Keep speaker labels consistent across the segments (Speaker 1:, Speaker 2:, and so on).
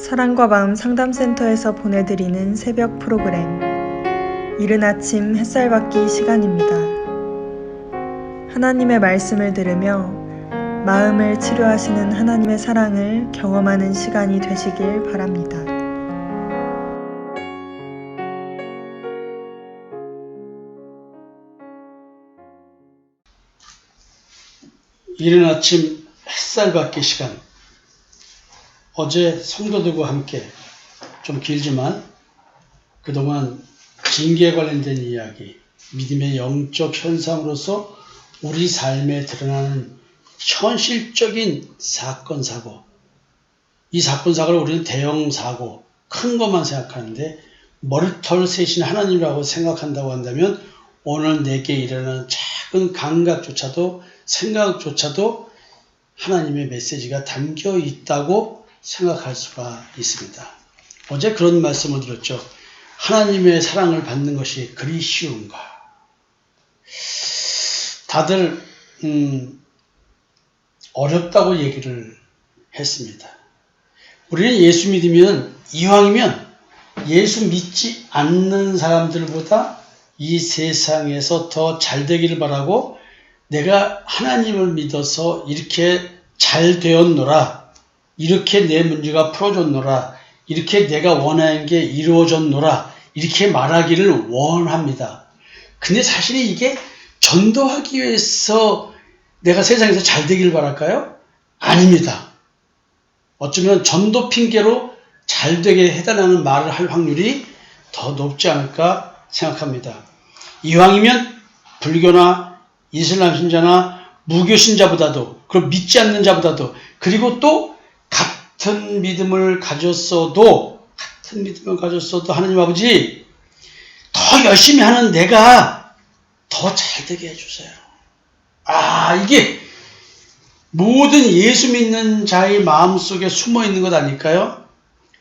Speaker 1: 사랑과 마음 상담센터에서 보내드리는 새벽 프로그램 이른 아침 햇살 받기 시간입니다. 하나님의 말씀을 들으며 마음을 치료하시는 하나님의 사랑을 경험하는 시간이 되시길 바랍니다.
Speaker 2: 이른 아침 햇살 받기 시간. 어제 성도들과 함께 좀 길지만 그동안 징계에 관련된 이야기, 믿음의 영적 현상으로서 우리 삶에 드러나는 현실적인 사건, 사고. 이 사건, 사고를 우리는 대형 사고, 큰 것만 생각하는데 머리털 세신 하나님이라고 생각한다고 한다면 오늘 내게 일어나는 작은 감각조차도 생각조차도 하나님의 메시지가 담겨 있다고 생각할 수가 있습니다. 어제 그런 말씀을 드렸죠. 하나님의 사랑을 받는 것이 그리 쉬운가. 다들 어렵다고 얘기를 했습니다. 우리는 예수 믿으면 이왕이면 예수 믿지 않는 사람들보다 이 세상에서 더 잘 되기를 바라고 내가 하나님을 믿어서 이렇게 잘 되었노라, 이렇게 내 문제가 풀어졌노라, 이렇게 내가 원하는 게 이루어졌노라, 이렇게 말하기를 원합니다. 근데 사실은 이게 전도하기 위해서 내가 세상에서 잘 되기를 바랄까요? 아닙니다. 어쩌면 전도 핑계로 잘 되게 해달라는 말을 할 확률이 더 높지 않을까 생각합니다. 이왕이면 불교나 이슬람 신자나 무교 신자보다도, 그리고 믿지 않는 자보다도, 그리고 또 같은 믿음을 가졌어도 하나님 아버지 더 열심히 하는 내가 더 잘되게 해주세요. 이게 모든 예수 믿는 자의 마음속에 숨어있는 것 아닐까요?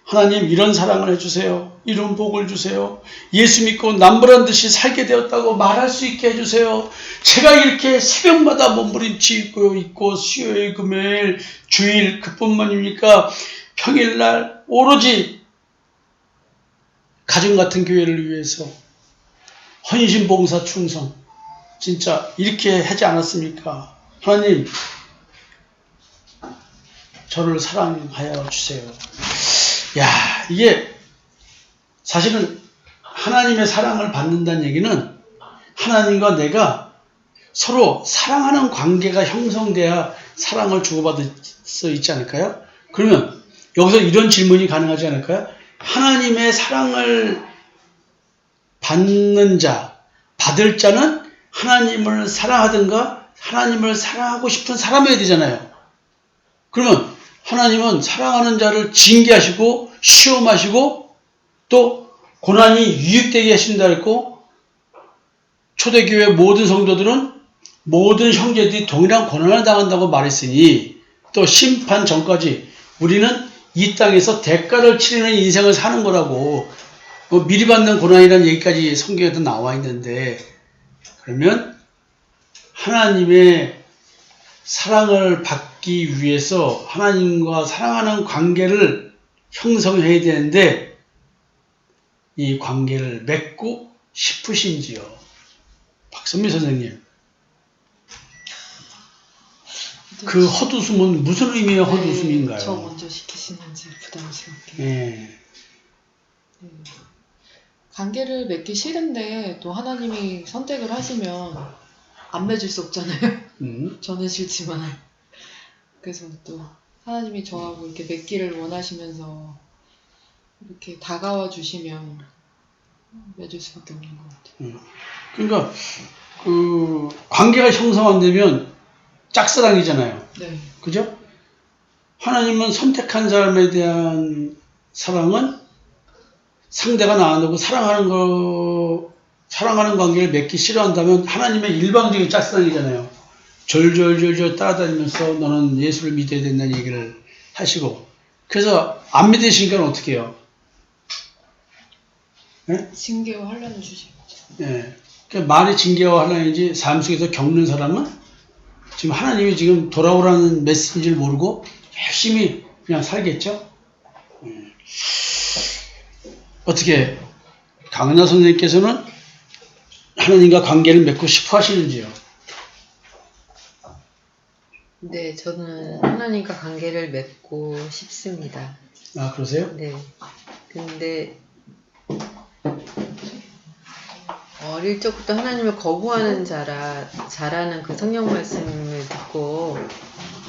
Speaker 2: 하나님 이런 사랑을 해주세요. 이런 복을 주세요. 예수 믿고 남부란 듯이 살게 되었다고 말할 수 있게 해주세요. 제가 이렇게 새벽마다 몸부림치고 있고 수요일, 금요일, 주일 그뿐만입니까? 평일날 오로지 가정 같은 교회를 위해서 헌신, 봉사, 충성 진짜 이렇게 하지 않았습니까? 하나님 저를 사랑하여 주세요. 이게 사실은 하나님의 사랑을 받는다는 얘기는 하나님과 내가 서로 사랑하는 관계가 형성돼야 사랑을 주고받을 수 있지 않을까요? 그러면 여기서 이런 질문이 가능하지 않을까요? 하나님의 사랑을 받는 자, 받을 자는 하나님을 사랑하든가 하나님을 사랑하고 싶은 사람이어야 되잖아요. 그러면 하나님은 사랑하는 자를 징계하시고 시험하시고 또 고난이 유익되게 하신다 했고, 초대교회 모든 성도들은 모든 형제들이 동일한 고난을 당한다고 말했으니 또 심판 전까지 우리는 이 땅에서 대가를 치르는 인생을 사는 거라고 미리 받는 고난이라는 얘기까지 성경에도 나와 있는데, 그러면 하나님의 사랑을 받기 위해서 하나님과 사랑하는 관계를 형성해야 되는데 이 관계를 맺고 싶으신지요? 박선미 선생님. 그 헛웃음은 무슨 의미의 헛웃음인가요?
Speaker 3: 저 먼저 시키시는지 부담스럽게.
Speaker 2: 네.
Speaker 3: 관계를 맺기 싫은데 또 하나님이 선택을 하시면 안 맺을 수 없잖아요. 저는 싫지만. 그래서 또 하나님이 저하고 이렇게 맺기를 원하시면서 이렇게 다가와 주시면 맺을 수밖에 없는 것 같아요.
Speaker 2: 그러니까 관계가 형성 안 되면 짝사랑이잖아요.
Speaker 3: 네.
Speaker 2: 그죠? 하나님은 선택한 사람에 대한 사랑은 상대가 나누고 사랑하는 관계를 맺기 싫어한다면 하나님의 일방적인 짝사랑이잖아요. 졸졸졸졸 따라다니면서 너는 예수를 믿어야 된다는 얘기를 하시고, 그래서 안 믿으시니까 어떻게 해요? 네?
Speaker 3: 징계와 환란을 주시죠.
Speaker 2: 네. 그러니까 말이 징계와 환란인지 삶 속에서 겪는 사람은 지금 하나님이 지금 돌아오라는 메시지를 모르고 열심히 그냥 살겠죠? 어떻게 강은하 선생님께서는 하나님과 관계를 맺고 싶어 하시는지요?
Speaker 3: 네, 저는 하나님과 관계를 맺고 싶습니다.
Speaker 2: 아, 그러세요?
Speaker 3: 네. 근데 어릴 적부터 하나님을 거부하는 자라는 그 성경 말씀을 듣고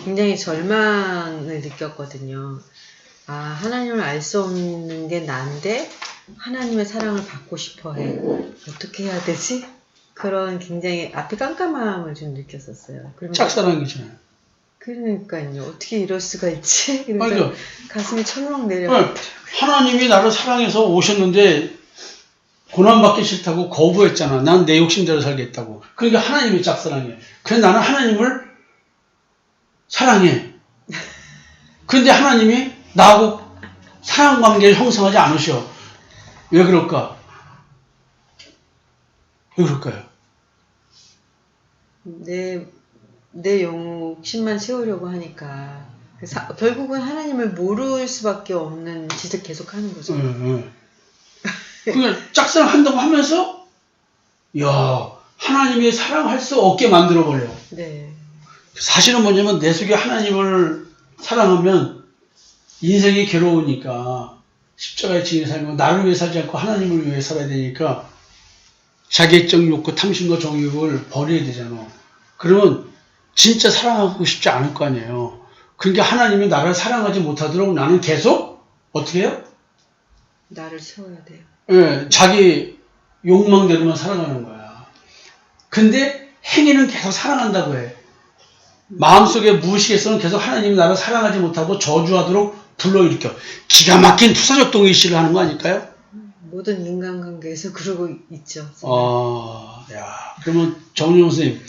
Speaker 3: 굉장히 절망을 느꼈거든요. 아, 하나님을 알 수 없는 게 난데 하나님의 사랑을 받고 싶어 해. 어떻게 해야 되지? 그런 굉장히 앞이 깜깜함을 좀 느꼈었어요.
Speaker 2: 짝사랑이잖아요.
Speaker 3: 그러니까요. 어떻게 이럴 수가 있지?
Speaker 2: 그러니까
Speaker 3: 가슴이 철렁 내려.
Speaker 2: 하나님이 나를 사랑해서 오셨는데 고난받기 싫다고 거부했잖아. 난 내 욕심대로 살겠다고. 그러니까 하나님이 짝사랑이에요. 그래서 나는 하나님을 사랑해. 그런데 하나님이 나하고 사랑관계를 형성하지 않으셔. 왜 그럴까? 왜 그럴까요?
Speaker 3: 내 욕심만 채우려고 하니까 결국은 하나님을 모를 수밖에 없는 짓을 계속하는 거죠.
Speaker 2: 그러니까 짝사랑 한다고 하면서 야 하나님이 사랑할 수 없게 만들어버려.
Speaker 3: 네.
Speaker 2: 사실은 뭐냐면 내 속에 하나님을 사랑하면 인생이 괴로우니까 십자가의 증인 살면 나를 위해 살지 않고 하나님을 위해 살아야 되니까 자객적 욕구, 탐심과 정욕을 버려야 되잖아. 그러면 진짜 사랑하고 싶지 않을 거 아니에요. 그러니까 하나님이 나를 사랑하지 못하도록 나는 계속 어떻게 해요?
Speaker 3: 나를 채워야 돼요.
Speaker 2: 예, 자기 욕망대로만 살아가는 거야. 근데 행위는 계속 사랑한다고 해. 마음속에 무의식에서는 계속 하나님이 나를 사랑하지 못하고 저주하도록 불러일으켜. 기가 막힌 투사적 동의시를 하는 거 아닐까요?
Speaker 3: 모든 인간관계에서 그러고 있죠.
Speaker 2: 야, 그러면 정윤영 선생님,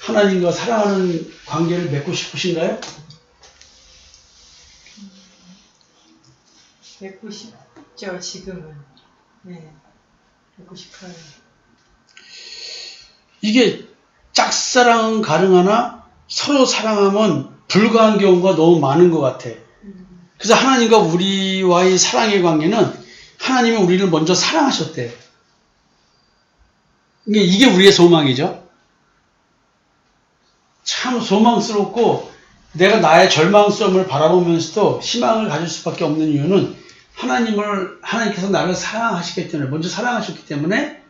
Speaker 2: 하나님과 사랑하는 관계를 맺고 싶으신가요?
Speaker 1: 맺고 싶죠, 지금은. 네, 맺고 싶어요.
Speaker 2: 이게 짝사랑은 가능하나 서로 사랑하면 불가한 경우가 너무 많은 것 같아. 그래서 하나님과 우리와의 사랑의 관계는 하나님이 우리를 먼저 사랑하셨대. 이게 우리의 소망이죠. 참 소망스럽고 내가 나의 절망성을 바라보면서도 희망을 가질 수밖에 없는 이유는 하나님께서 나를 사랑하시기 때문에, 먼저 사랑하셨기 때문에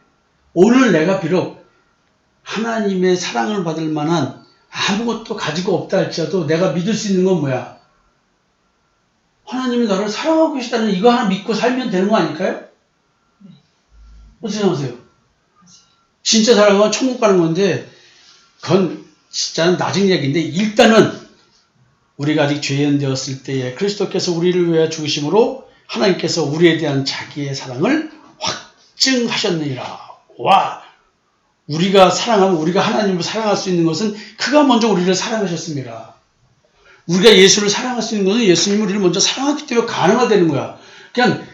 Speaker 2: 오늘 내가 비록 하나님의 사랑을 받을 만한 아무것도 가지고 없다 할지라도 내가 믿을 수 있는 건 뭐야? 하나님이 나를 사랑하고 계시다는 이거 하나 믿고 살면 되는 거 아닐까요? 어떻게 생각하세요? 진짜 사랑은 천국 가는 건데 그건 진짜는 나중 얘기인데 일단은 우리가 아직 죄인 되었을 때에 그리스도께서 우리를 위하여 죽으심으로 하나님께서 우리에 대한 자기의 사랑을 확증하셨느니라. 와, 우리가 사랑하면 우리가 하나님을 사랑할 수 있는 것은 그가 먼저 우리를 사랑하셨습니다. 우리가 예수를 사랑할 수 있는 것은 예수님이 우리를 먼저 사랑했기 때문에 가능하다는 거야. 그냥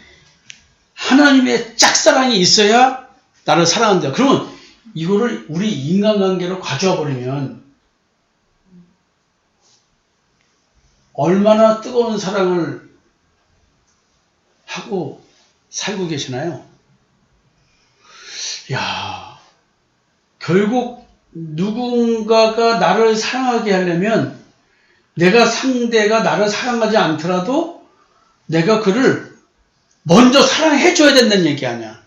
Speaker 2: 하나님의 짝사랑이 있어야 나를 사랑한다. 그러면 이거를 우리 인간관계로 가져와 버리면 얼마나 뜨거운 사랑을 하고 살고 계시나요? 야, 결국 누군가가 나를 사랑하게 하려면 상대가 나를 사랑하지 않더라도 내가 그를 먼저 사랑해줘야 된다는 얘기 아니야.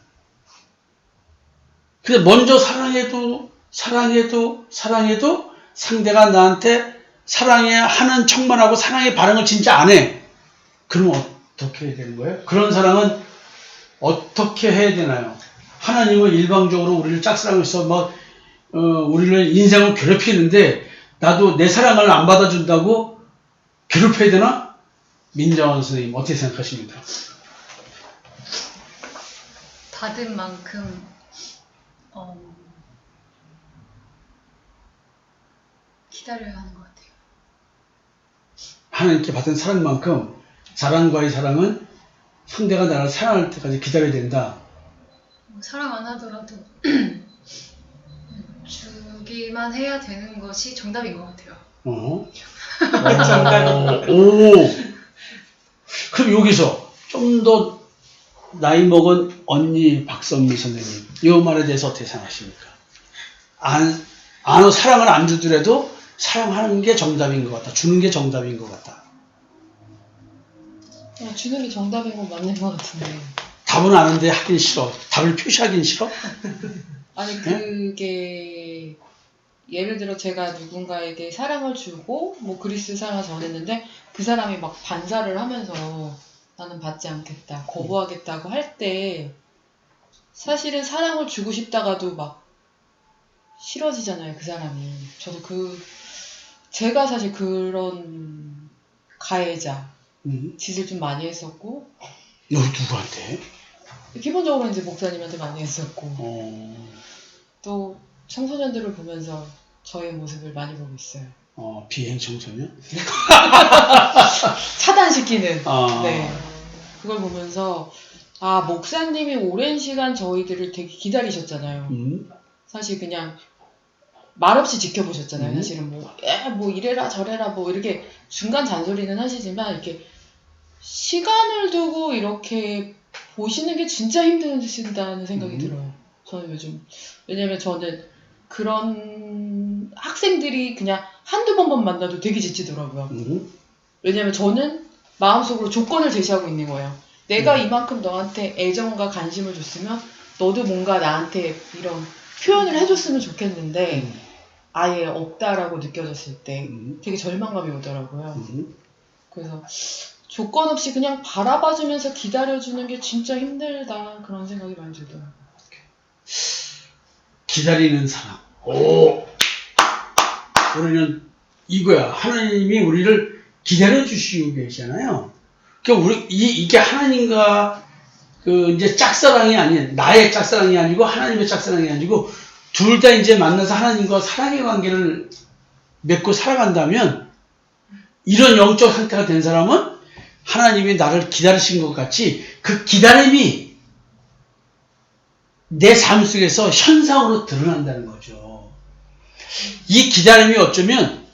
Speaker 2: 근데 먼저 사랑해도 상대가 나한테 사랑하는 척만 하고 사랑의 반응을 진짜 안 해. 그러면 어떻게 해야 되는 거예요? 그런 사랑은 어떻게 해야 되나요? 하나님은 일방적으로 우리를 짝사랑해서 우리를 인생을 괴롭히는데 나도 내 사랑을 안 받아준다고 괴롭혀야 되나? 민정원 선생님 어떻게 생각하십니까?
Speaker 4: 받은 만큼 기다려야 하는 것 같아요.
Speaker 2: 하나님께 받은 사랑만큼 사랑과의 사랑은 상대가 나를 사랑할 때까지 기다려야 된다.
Speaker 4: 사랑 안 하더라도 주기만 해야 되는 것이 정답인 것 같아요.
Speaker 2: 정답. 오. 그럼 여기서 좀 더 나이 먹은 언니 박선미 선생님, 이 말에 대해서 어떻게 생각하십니까? 사랑을 안 주더라도 사랑하는 게 정답인 것 같다. 주는 게 정답인 것 같다.
Speaker 3: 주는 게 정답인 건 맞는 것 같은데.
Speaker 2: 답은 아는데 하긴 싫어. 답을 표시하긴 싫어?
Speaker 3: 아니, 그게, 예를 들어 제가 누군가에게 사랑을 주고, 뭐 그리스 사랑을 전했는데, 그 사람이 막 반사를 하면서 나는 받지 않겠다, 거부하겠다고 할 때, 사실은 사랑을 주고 싶다가도 막 싫어지잖아요, 그 사람이. 저도 제가 사실 그런 가해자, 짓을 좀 많이 했었고.
Speaker 2: 너 누구한테?
Speaker 3: 기본적으로 이제 목사님한테 많이 했었고. 또 청소년들을 보면서 저의 모습을 많이 보고 있어요.
Speaker 2: 비행 청소년?
Speaker 3: 차단시키는. 네. 그걸 보면서 목사님이 오랜 시간 저희들을 되게 기다리셨잖아요. 사실 그냥 말없이 지켜보셨잖아요. 사실은 뭐 이래라 저래라 뭐 이렇게 중간 잔소리는 하시지만 이렇게 시간을 두고 이렇게 보시는 게 진짜 힘드신다는 생각이 들어요. 저는 요즘. 왜냐면 저는 그런 학생들이 그냥 한두 번만 만나도 되게 지치더라고요. 왜냐면 저는 마음속으로 조건을 제시하고 있는 거예요. 내가 이만큼 너한테 애정과 관심을 줬으면 너도 뭔가 나한테 이런 표현을 해줬으면 좋겠는데 아예 없다라고 느껴졌을 때 되게 절망감이 오더라고요. 그래서 조건 없이 그냥 바라봐주면서 기다려주는 게 진짜 힘들다, 그런 생각이 많이 들더라고요.
Speaker 2: 기다리는 사랑. 우리는 이거야. 하나님이 우리를 기다려주시고 계시잖아요. 그러니까 이게 하나님과 이제 짝사랑이 아닌, 나의 짝사랑이 아니고 하나님의 짝사랑이 아니고, 둘 다 이제 만나서 하나님과 사랑의 관계를 맺고 살아간다면, 이런 영적 상태가 된 사람은 하나님이 나를 기다리신 것 같이 그 기다림이 내 삶 속에서 현상으로 드러난다는 거죠. 이 기다림이 어쩌면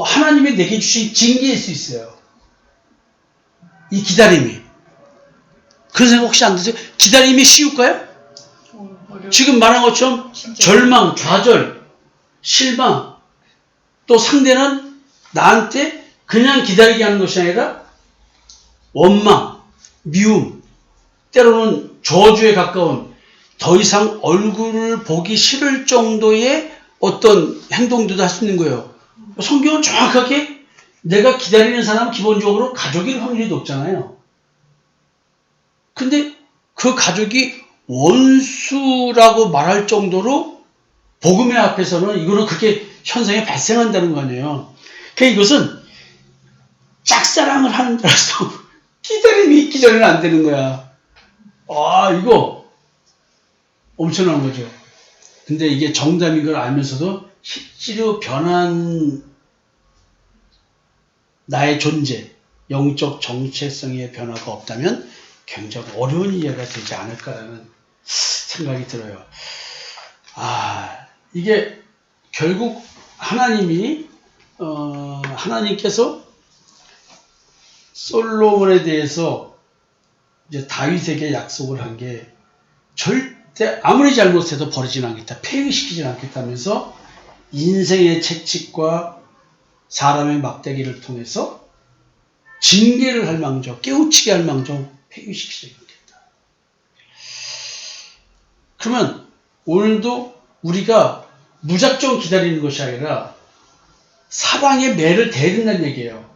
Speaker 2: 하나님이 내게 주신 징계일 수 있어요. 이 기다림이. 그런 생각 혹시 안 드세요? 기다림이 쉬울까요? 지금 말한 것처럼 절망, 좌절, 실망, 또 상대는 나한테 그냥 기다리게 하는 것이 아니라 원망, 미움, 때로는 저주에 가까운, 더 이상 얼굴을 보기 싫을 정도의 어떤 행동들도 할 수 있는 거예요. 성경은 정확하게 내가 기다리는 사람은 기본적으로 가족일 확률이 높잖아요. 근데 그 가족이 원수라고 말할 정도로 복음의 앞에서는 이거는 그렇게 현상이 발생한다는 거 아니에요. 그러니까 이것은 짝사랑을 하는 자라서 기다림이 있기 전에는 안 되는 거야. 이거 엄청난 거죠. 근데 이게 정답인 걸 알면서도 실제로 변한 나의 존재, 영적 정체성의 변화가 없다면 굉장히 어려운 이해가 되지 않을까라는 생각이 들어요. 이게 결국 하나님께서 솔로몬에 대해서 이제 다윗에게 약속을 한 게 절대 아무리 잘못해도 버리진 않겠다, 폐위시키진 않겠다면서 인생의 채찍과 사람의 막대기를 통해서 징계를 할 망정, 깨우치게 할 망정 폐위시키지 않겠다. 그러면 오늘도 우리가 무작정 기다리는 것이 아니라 사랑의 매를 대든다는 얘기예요.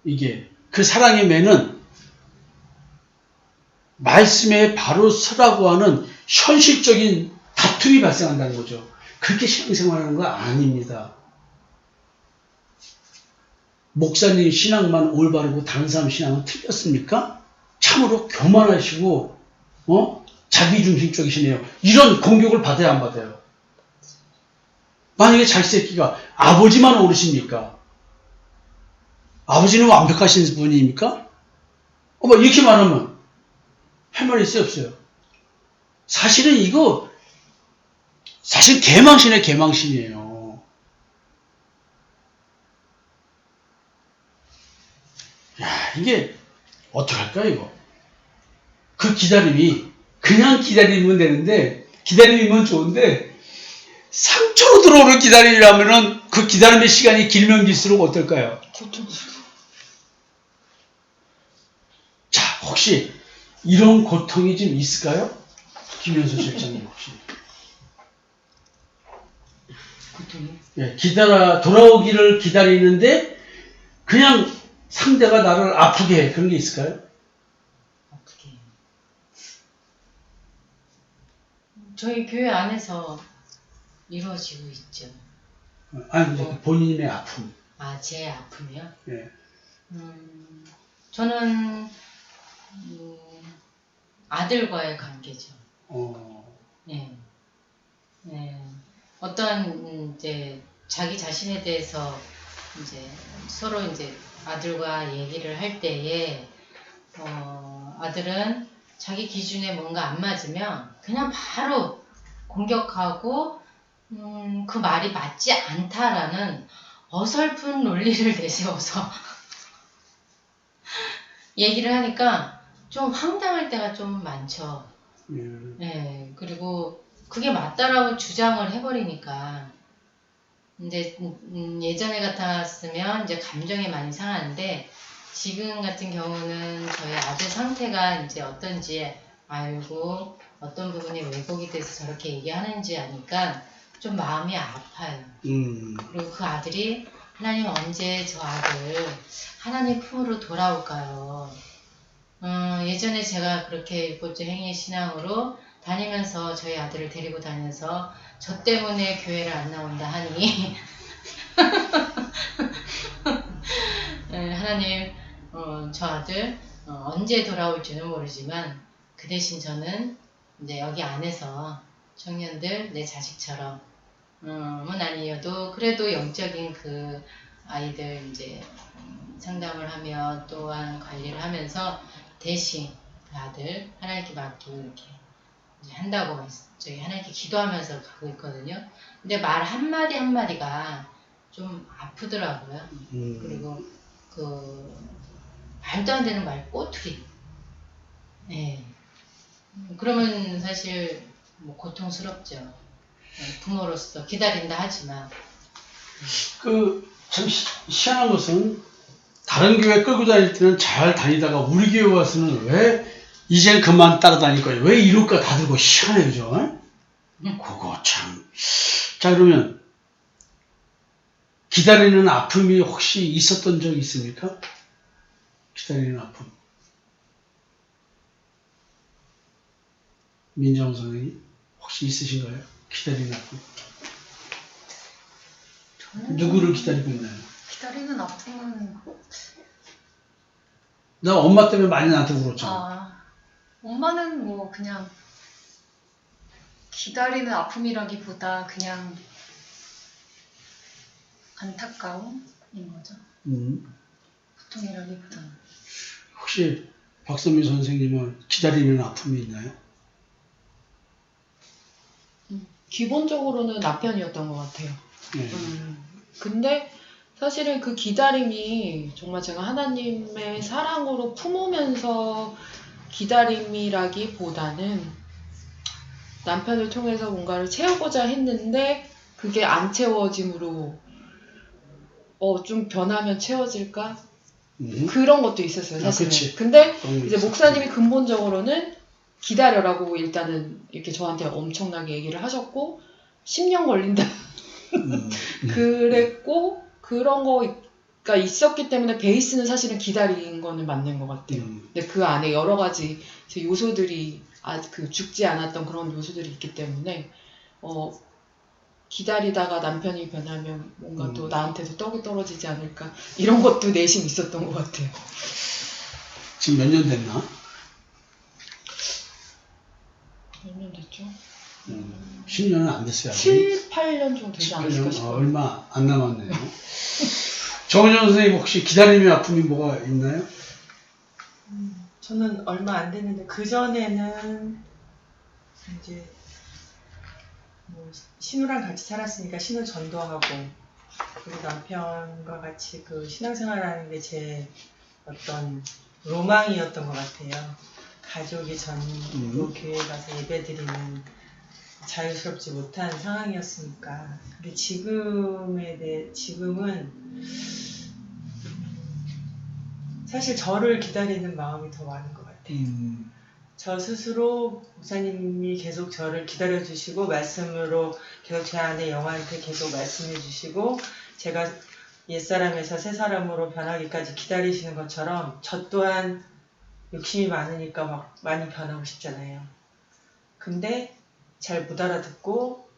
Speaker 2: 이게 그 사랑의 매는 말씀에 바로 서라고 하는 현실적인 다툼이 발생한다는 거죠. 그렇게 신앙생활하는 거 아닙니다. 목사님 신앙만 올바르고 다른 사람 신앙은 틀렸습니까? 참으로 교만하시고 자기중심적이시네요. 이런 공격을 받아야 안 받아요? 만약에 자기 새끼가 아버지만 옳으십니까? 아버지는 완벽하신 분입니까? 이렇게 말하면 할 말이 있어요, 없어요? 사실은 이거 사실 개망신의 개망신이에요. 이게 어떡할까 이거? 그 기다림이 그냥 기다리면 되는데 기다리면 좋은데 상처로 들어오는 기다림이라면은 그 기다림의 시간이 길면 길수록 어떨까요? 자, 혹시 이런 고통이 좀 있을까요? 김현수 실장님 혹시?
Speaker 3: 고통이?
Speaker 2: 예, 돌아오기를 기다리는데 그냥 상대가 나를 아프게 해. 그런 게 있을까요?
Speaker 5: 어떻게 해요? 저희 교회 안에서 이루어지고 있죠.
Speaker 2: 아니, 이제 본인의 아픔.
Speaker 5: 아, 제 아픔이요?
Speaker 2: 예.
Speaker 5: 저는 아들과의 관계죠. 예. 예. 어떤 이제 자기 자신에 대해서 이제 서로 이제 아들과 얘기를 할 때에 아들은 자기 기준에 뭔가 안 맞으면 그냥 바로 공격하고 그 말이 맞지 않다라는 어설픈 논리를 내세워서 얘기를 하니까 좀 황당할 때가 좀 많죠. 예, 그리고 그게 맞다라고 주장을 해버리니까 이제 예전에 같았으면 이제 감정이 많이 상하는데 지금 같은 경우는 저희 아들 상태가 이제 어떤지 알고 어떤 부분이 왜곡이 돼서 저렇게 얘기하는지 아니까 좀 마음이 아파요. 그리고 그 아들이 하나님 언제 저 아들 하나님 품으로 돌아올까요? 예전에 제가 그렇게 일곱째 행위 신앙으로 다니면서 저희 아들을 데리고 다녀서 저 때문에 교회를 안 나온다 하니 네, 하나님 저 아들 언제 돌아올지는 모르지만 그 대신 저는 이제 여기 안에서 청년들 내 자식처럼 은 아니어도 그래도 영적인 그 아이들 이제 상담을 하며 또한 관리를 하면서 대신 그 아들 하나님께 맡기고 이렇게 이제 한다고 저희 하나님께 기도하면서 가고 있거든요. 근데 말 한마디 한마디가 좀 아프더라고요. 그리고 그 말도 안 되는 말 꼬투리. 예. 그러면 사실 뭐 고통스럽죠. 부모로서 기다린다 하지만
Speaker 2: 참 희한한 것은 다른 교회 끌고 다닐 때는 잘 다니다가 우리 교회 와서는 왜 이젠 그만 따라다닐 거예요. 왜 이럴까 다 들고 희한해 그죠? 그거 참. 자 그러면 기다리는 아픔이 혹시 있었던 적 있습니까? 기다리는 아픔. 민정 선생님 혹시 있으신가요? 기다리는 아픔. 누구를 기다리고 있나요?
Speaker 4: 기다리는 아픔은
Speaker 2: 나 엄마 때문에 많이 나한테 울었잖아.
Speaker 4: 엄마는 뭐 그냥 기다리는 아픔이라기보다 그냥 안타까움인 거죠. 고통이라기보다는.
Speaker 2: 혹시 박선미 선생님은 기다리는 아픔이 있나요?
Speaker 3: 기본적으로는 남편이었던 것 같아요.
Speaker 2: 네.
Speaker 3: 근데 사실은 그 기다림이 정말 제가 하나님의 사랑으로 품으면서 기다림이라기보다는 남편을 통해서 뭔가를 채우고자 했는데 그게 안 채워짐으로 좀 변하면 채워질까? 그런 것도 있었어요, 사실은. 근데 이제 목사님이 근본적으로는 기다려라고 일단은 이렇게 저한테 엄청나게 얘기를 하셨고 10년 걸린다. 그랬고 그런 거가 있었기 때문에 베이스는 사실은 기다린 거는 맞는 것 같아요. 근데 그 안에 여러 가지 요소들이 그 죽지 않았던 그런 요소들이 있기 때문에 기다리다가 남편이 변하면 뭔가 또 나한테도 떡이 떨어지지 않을까 이런 것도 내심 있었던 것 같아요.
Speaker 2: 지금 몇 년 됐나?
Speaker 3: 몇 년 됐죠?
Speaker 2: 10년은 안 됐어요.
Speaker 3: 7, 8년 정도 되지 않을까 싶어요.
Speaker 2: 얼마 안 남았네요. 정은영 선생님 혹시 기다림의 아픔이 뭐가 있나요?
Speaker 1: 저는 얼마 안 됐는데 그 전에는 이제 뭐 신우랑 같이 살았으니까 신우 전도하고 그리고 남편과 같이 그 신앙생활하는 게 제 어떤 로망이었던 것 같아요. 가족이 전부 교회 가서 예배드리는 자유스럽지 못한 상황이었으니까. 근데 지금은 사실 저를 기다리는 마음이 더 많은 것 같아요. 저 스스로 목사님이 계속 저를 기다려주시고 말씀으로 계속 제 안에 영한테 계속 말씀해주시고 제가 옛사람에서 새사람으로 변하기까지 기다리시는 것처럼 저 또한 욕심이 많으니까 막 많이 변하고 싶잖아요. 근데 잘 못 알아듣고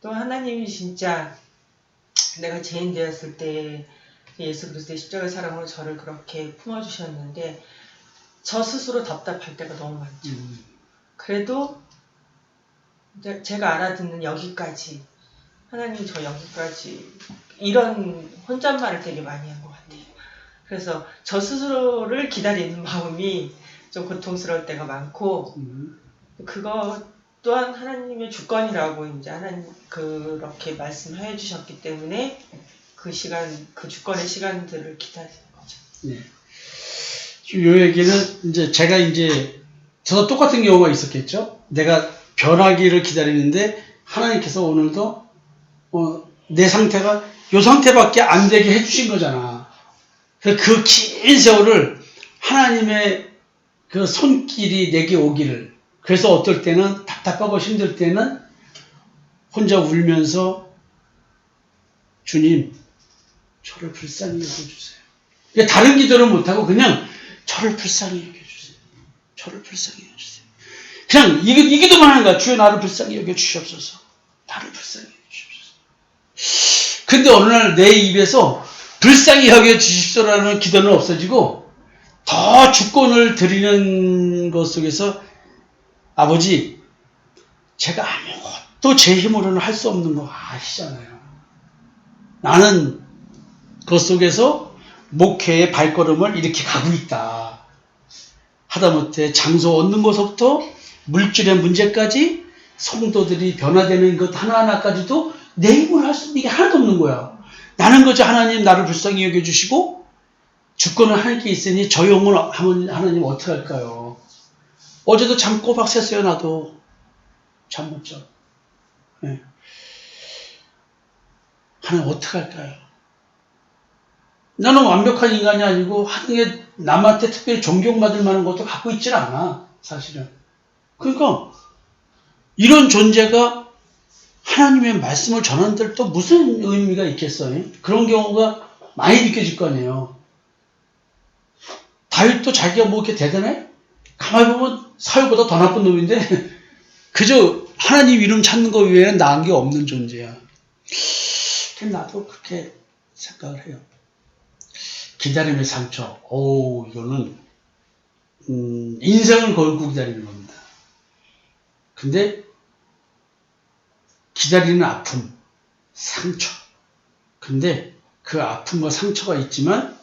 Speaker 1: 또 하나님이 진짜 내가 죄인 되었을 때 예수 그리스도의 십자가 사랑으로 저를 그렇게 품어주셨는데 저 스스로 답답할 때가 너무 많죠. 그래도 제가 알아듣는 여기까지 하나님 저 여기까지 이런 혼잣말을 되게 많이 한 것 같아요. 그래서 저 스스로를 기다리는 마음이 좀 고통스러울 때가 많고 그거 또한 하나님의 주권이라고 이제 하나님 그렇게 말씀해 주셨기 때문에 그 시간, 그 주권의 시간들을 기다리는 거죠.
Speaker 2: 네. 이 얘기는 이제 제가 저도 똑같은 경우가 있었겠죠. 내가 변하기를 기다리는데 하나님께서 오늘도 내 상태가 요 상태밖에 안 되게 해주신 거잖아. 그래서 그 긴 세월을 하나님의 그 손길이 내게 오기를. 그래서 어떨 때는 답답하고 힘들 때는 혼자 울면서 주님 저를 불쌍히 여겨주세요. 그러니까 다른 기도를 못하고 그냥 저를 불쌍히 여겨주세요. 저를 불쌍히 여겨주세요. 그냥 이 기도만 하는 거야. 주여 나를 불쌍히 여겨주시옵소서. 나를 불쌍히 여겨주시옵소서. 근데 어느 날 내 입에서 불쌍히 여겨주십시오라는 기도는 없어지고 더 주권을 드리는 것 속에서 아버지 제가 아무것도 제 힘으로는 할 수 없는 거 아시잖아요. 나는 그 속에서 목회의 발걸음을 이렇게 가고 있다. 하다못해 장소 얻는 것부터 물질의 문제까지 성도들이 변화되는 것 하나하나까지도 내 힘으로 할 수 있는 게 하나도 없는 거야. 나는 그저 하나님 나를 불쌍히 여겨주시고 주권은 하나님께 있으니 저 영혼 하나님 어떻게 할까요? 어제도 잠 꼬박 샜어요. 나도 잠 못 자. 네. 하나님 어떻게 할까요? 나는 완벽한 인간이 아니고 하는 게 남한테 특별히 존경받을 만한 것도 갖고 있질 않아. 사실은. 그러니까 이런 존재가 하나님의 말씀을 전하는데 또 무슨 의미가 있겠어요? 그런 경우가 많이 느껴질 거 아니에요. 다윗도 자기가 뭐 이렇게 대단해? 가만히 보면 사울보다 더 나쁜 놈인데 그저 하나님 이름 찾는 거 외에는 나은 게 없는 존재야. 나도 그렇게 생각을 해요. 기다림의 상처. 이거는 인생을 걸고 기다리는 겁니다. 근데 기다리는 아픔, 상처. 근데 그 아픔과 상처가 있지만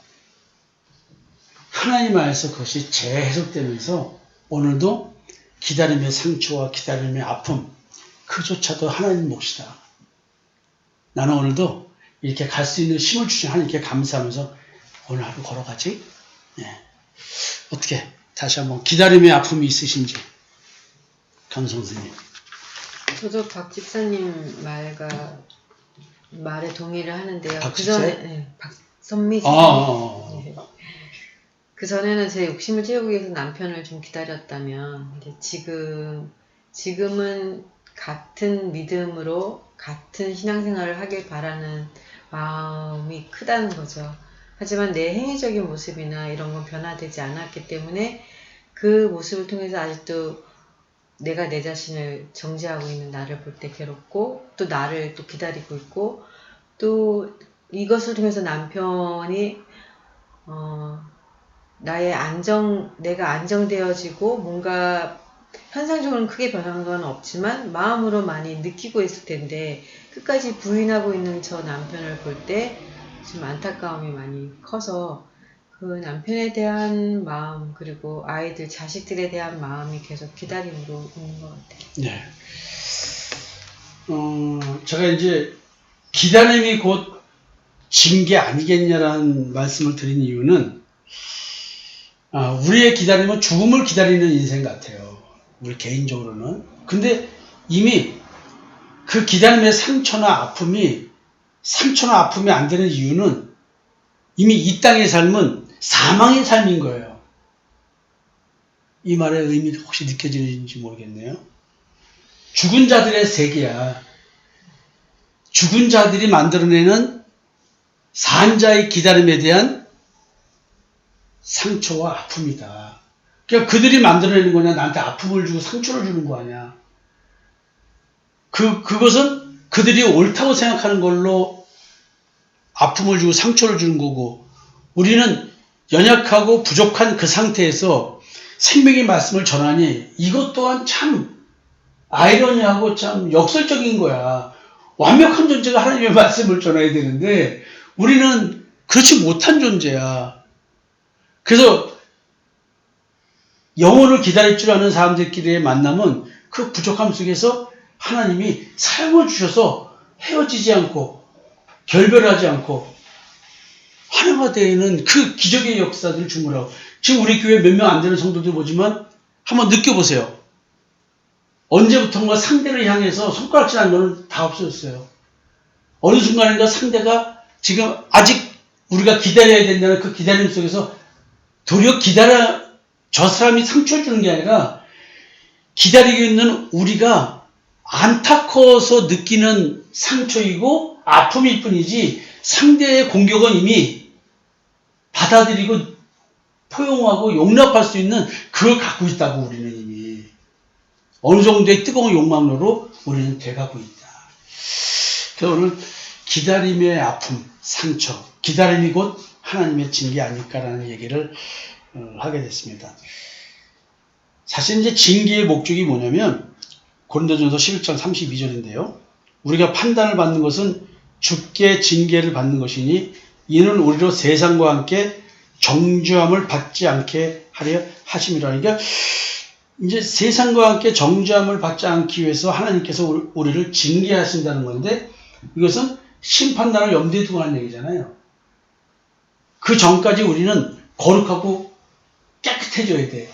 Speaker 2: 하나님 안에서 그것이 재해석되면서 오늘도 기다림의 상처와 기다림의 아픔 그조차도 하나님 몫이다. 나는 오늘도 이렇게 갈 수 있는 힘을 주신 하나님께 감사하면서 오늘 하루 걸어가지? 네. 어떻게 다시 한번 기다림의 아픔이 있으신지 강성 선생님.
Speaker 3: 저도 박 집사님 말에 동의를 하는데요.
Speaker 2: 박 집사님?
Speaker 3: 네, 박선미 집사님. 네. 그 전에는 제 욕심을 채우기 위해서 남편을 좀 기다렸다면 이제 지금은 같은 믿음으로 같은 신앙생활을 하길 바라는 마음이 크다는 거죠. 하지만 내 행위적인 모습이나 이런 건 변화되지 않았기 때문에 그 모습을 통해서 아직도 내가 내 자신을 정죄하고 있는 나를 볼 때 괴롭고 또 나를 또 기다리고 있고 또 이것을 통해서 남편이 내가 안정되어지고 뭔가 현상적으로는 크게 변한 건 없지만 마음으로 많이 느끼고 있을 텐데 끝까지 부인하고 있는 저 남편을 볼 때 좀 안타까움이 많이 커서 그 남편에 대한 마음 그리고 아이들 자식들에 대한 마음이 계속 기다림으로 있는 것 같아요.
Speaker 2: 네. 제가 이제 기다림이 곧 징계 아니겠냐라는 말씀을 드린 이유는 우리의 기다림은 죽음을 기다리는 인생 같아요. 우리 개인적으로는. 근데 이미 그 기다림의 상처나 아픔이 안 되는 이유는 이미 이 땅의 삶은 사망의 삶인 거예요. 이 말의 의미가 혹시 느껴지는지 모르겠네요. 죽은 자들의 세계야. 죽은 자들이 만들어내는 산자의 기다림에 대한 상처와 아픔이다. 그러니까 그들이 만들어내는 거냐, 나한테 아픔을 주고 상처를 주는 거 아니야. 그것은 그들이 옳다고 생각하는 걸로 아픔을 주고 상처를 주는 거고, 우리는 연약하고 부족한 그 상태에서 생명의 말씀을 전하니 이것 또한 참 아이러니하고 참 역설적인 거야. 완벽한 존재가 하나님의 말씀을 전해야 되는데 우리는 그렇지 못한 존재야. 그래서 영혼을 기다릴 줄 아는 사람들끼리의 만남은 그 부족함 속에서 하나님이 사용을 주셔서 헤어지지 않고 결별하지 않고 하나가 되는 그 기적의 역사들을 주무라고. 지금 우리 교회 몇 명 안 되는 성도들 보지만 한번 느껴보세요. 언제부턴가 상대를 향해서 손가락질하는 거는 다 없어졌어요. 어느 순간인가 상대가 지금 아직 우리가 기다려야 된다는 그 기다림 속에서 도리어 저 사람이 상처를 주는 게 아니라 기다리고 있는 우리가 안타까워서 느끼는 상처이고 아픔일 뿐이지 상대의 공격은 이미 받아들이고 포용하고 용납할 수 있는 그걸 갖고 있다고. 우리는 이미 어느 정도의 뜨거운 욕망으로 우리는 돼가고 있다. 그래서 오늘 기다림의 아픔, 상처, 기다림이 곧 하나님의 징계 아닐까라는 얘기를 하게 됐습니다. 사실 이제 징계의 목적이 뭐냐면 고린도전서 11장 32절인데요. 우리가 판단을 받는 것은 주께 징계를 받는 것이니 이는 우리로 세상과 함께 정죄함을 받지 않게 하려 하심이라. 그러니까 이제 세상과 함께 정죄함을 받지 않기 위해서 하나님께서 우리를 징계하신다는 건데 이것은 심판날을 염두에 두고 하는 얘기잖아요. 그 전까지 우리는 거룩하고 깨끗해져야 돼.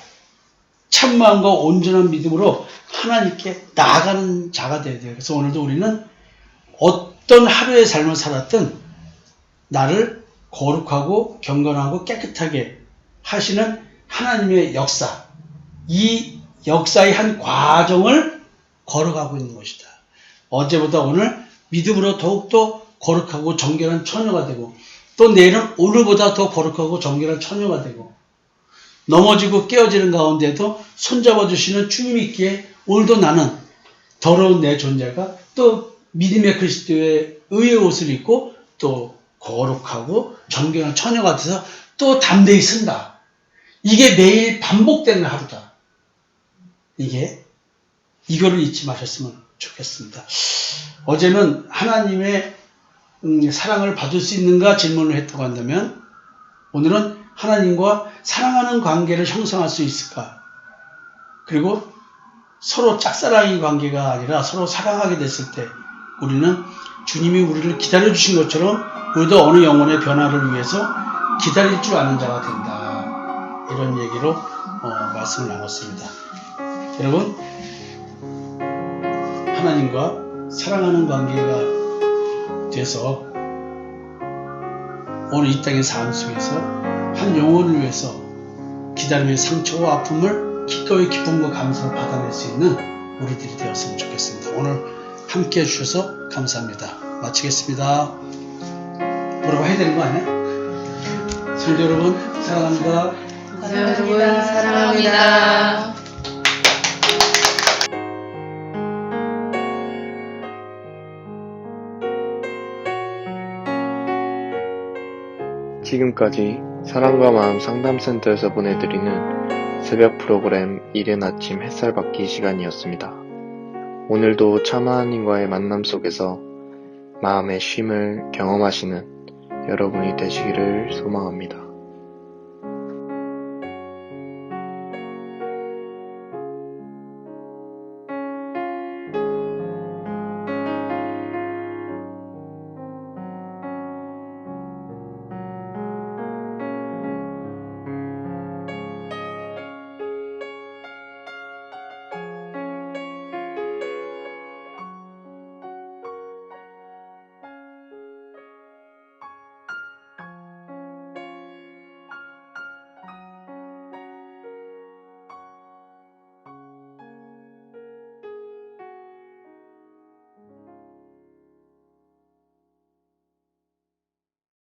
Speaker 2: 참마음과 온전한 믿음으로 하나님께 나아가는 자가 돼야 돼요. 그래서 오늘도 우리는 어떤 하루의 삶을 살았든 나를 거룩하고 경건하고 깨끗하게 하시는 하나님의 역사, 이 역사의 한 과정을 걸어가고 있는 것이다. 어제보다 오늘 믿음으로 더욱더 거룩하고 정결한 처녀가 되고 또 내일은 오늘보다 더 거룩하고 정결한 처녀가 되고 넘어지고 깨어지는 가운데도 손잡아 주시는 주님이 있기에 오늘도 나는 더러운 내 존재가 또 믿음의 그리스도의 의의 옷을 입고 또 거룩하고 정결한 처녀가 돼서 또 담대히 쓴다. 이게 매일 반복되는 하루다. 이거를 잊지 마셨으면 좋겠습니다. 어제는 하나님의 사랑을 받을 수 있는가 질문을 했다고 한다면 오늘은 하나님과 사랑하는 관계를 형성할 수 있을까? 그리고 서로 짝사랑의 관계가 아니라 서로 사랑하게 됐을 때 우리는 주님이 우리를 기다려주신 것처럼 우리도 어느 영혼의 변화를 위해서 기다릴 줄 아는 자가 된다. 이런 얘기로 말씀을 나눴습니다. 여러분, 하나님과 사랑하는 관계가 돼서 오늘 이 땅의 삶 속에서 한 영혼을 위해서 기다림의 상처와 아픔을 기꺼이 기쁨과 감사를 받아낼 수 있는 우리들이 되었으면 좋겠습니다. 오늘 함께 해주셔서 감사합니다. 마치겠습니다. 뭐라고 해야 되는 거 아니야? 성도 여러분 사랑합니다.
Speaker 3: 여러분 사랑합니다.
Speaker 6: 지금까지 사랑과 마음 상담센터에서 보내드리는 새벽 프로그램 이른 아침 햇살 받기 시간이었습니다. 오늘도 참 하나님과의 만남 속에서 마음의 쉼을 경험하시는 여러분이 되시기를 소망합니다.